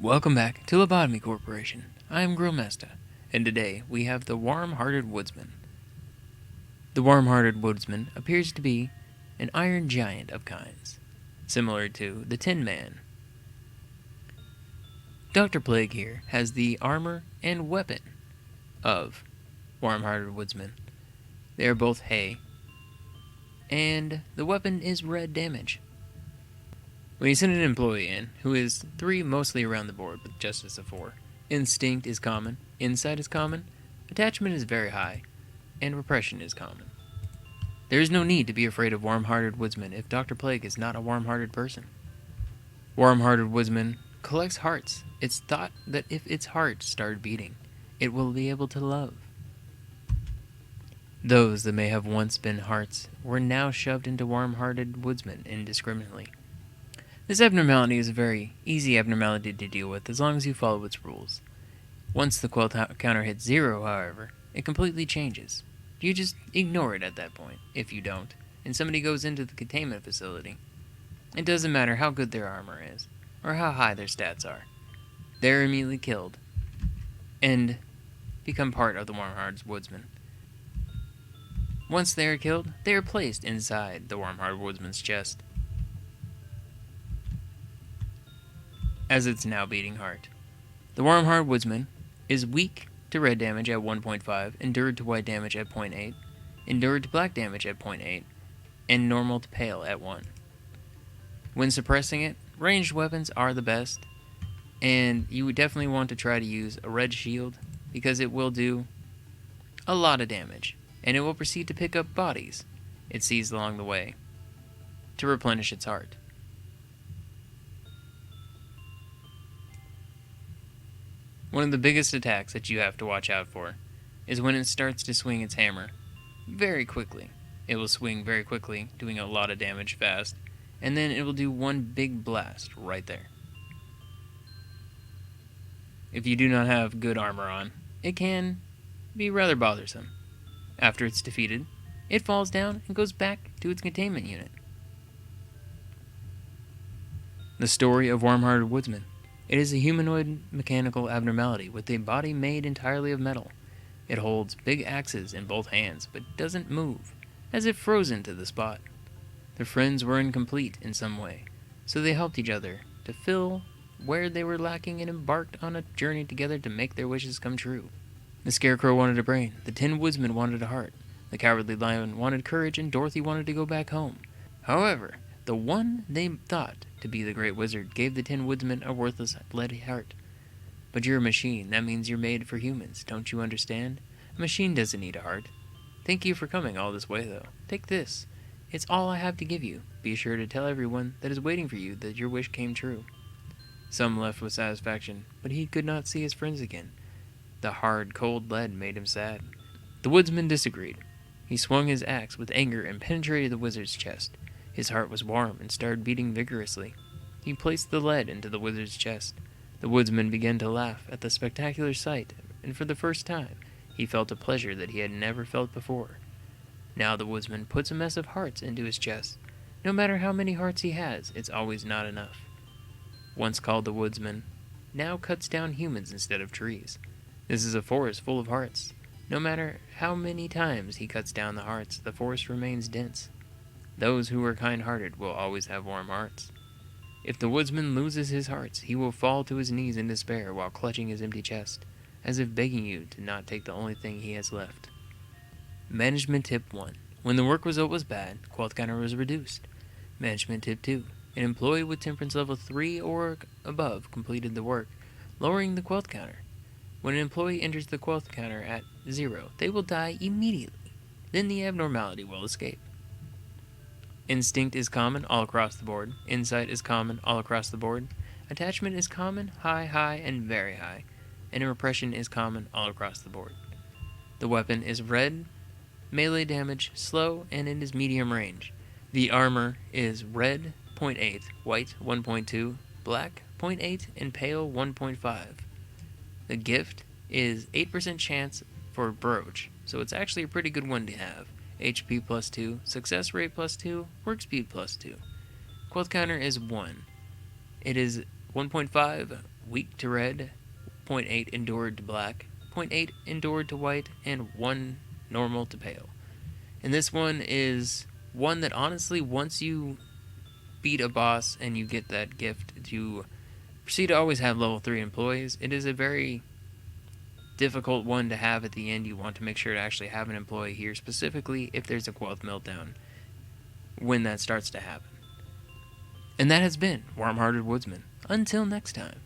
Welcome back to Lobotomy Corporation. I am Grillmastah, and today we have the Warm Hearted Woodsman. The Warm Hearted Woodsman appears to be an iron giant of kinds, similar to the Tin Man. Dr. Plague here has the armor and weapon of Warm Hearted Woodsman. They are both hay, and the weapon is red damage. When you send an employee in, who is 3 mostly around the board with justice of 4, instinct is common, insight is common, attachment is very high, and repression is common. There is no need to be afraid of Warm-Hearted Woodsman if Dr. Plague is not a warm-hearted person. Warm-Hearted Woodsman collects hearts. It's thought that if its heart started beating, it will be able to love. Those that may have once been hearts were now shoved into Warm-Hearted Woodsman indiscriminately. This abnormality is a very easy abnormality to deal with as long as you follow its rules. Once the quell counter hits 0, however, it completely changes. You just ignore it at that point, if you don't, and somebody goes into the containment facility. It doesn't matter how good their armor is, or how high their stats are. They're immediately killed, and become part of the Warm-Hearted Woodsman. Once they are killed, they are placed inside the Warm-Hearted Woodsman's chest, as its now beating heart. The Warm-Hearted Woodsman is weak to red damage at 1.5, endured to white damage at 0.8, endured to black damage at 0.8, and normal to pale at 1. When suppressing it, ranged weapons are the best, and you would definitely want to try to use a red shield because it will do a lot of damage, and it will proceed to pick up bodies it sees along the way to replenish its heart. One of the biggest attacks that you have to watch out for is when it starts to swing its hammer very quickly. It will swing very quickly, doing a lot of damage fast, and then it will do one big blast right there. If you do not have good armor on, it can be rather bothersome. After it's defeated, it falls down and goes back to its containment unit. The story of Warm-Hearted Woodsman. It is a humanoid mechanical abnormality with a body made entirely of metal. It holds big axes in both hands, but doesn't move, as if frozen to the spot. Their friends were incomplete in some way, so they helped each other to fill where they were lacking and embarked on a journey together to make their wishes come true. The Scarecrow wanted a brain, the Tin Woodsman wanted a heart, the Cowardly Lion wanted courage, and Dorothy wanted to go back home. However, the one they thought to be the Great Wizard gave the Tin Woodsman a worthless lead heart. But you're a machine. That means you're made for humans. Don't you understand? A machine doesn't need a heart. Thank you for coming all this way, though. Take this. It's all I have to give you. Be sure to tell everyone that is waiting for you that your wish came true. Some left with satisfaction, but he could not see his friends again. The hard, cold lead made him sad. The Woodsman disagreed. He swung his axe with anger and penetrated the wizard's chest. His heart was warm and started beating vigorously. He placed the lead into the wizard's chest. The Woodsman began to laugh at the spectacular sight, and for the first time, he felt a pleasure that he had never felt before. Now the Woodsman puts a mess of hearts into his chest. No matter how many hearts he has, it's always not enough. Once called the Woodsman, now cuts down humans instead of trees. This is a forest full of hearts. No matter how many times he cuts down the hearts, the forest remains dense. Those who are kind-hearted will always have warm hearts. If the Woodsman loses his hearts, he will fall to his knees in despair while clutching his empty chest, as if begging you to not take the only thing he has left. Management Tip 1. When the work result was bad, quell counter was reduced. Management Tip 2. An employee with temperance level 3 or above completed the work, lowering the quell counter. When an employee enters the quell counter at 0, they will die immediately. Then the abnormality will escape. Instinct is common all across the board. Insight is common all across the board. Attachment is common, high, high, and very high. And repression is common all across the board. The weapon is red, melee damage, slow, and it is medium range. The armor is red, 0.8, white, 1.2, black, 0.8, and pale, 1.5. The gift is 8% chance for brooch, so it's actually a pretty good one to have. HP plus 2, success rate plus 2, work speed plus 2. Quell counter is 1. It is 1.5 weak to red, 0.8 endured to black, 0.8 endured to white, and 1 normal to pale. And this one is one that honestly, once you beat a boss and you get that gift to proceed to always have level 3 employees, it is a very difficult one to have at the end. You want to make sure to actually have an employee here, specifically if there's a wealth meltdown when that starts to happen. And that has been Warm Hearted Woodsman. Until next time.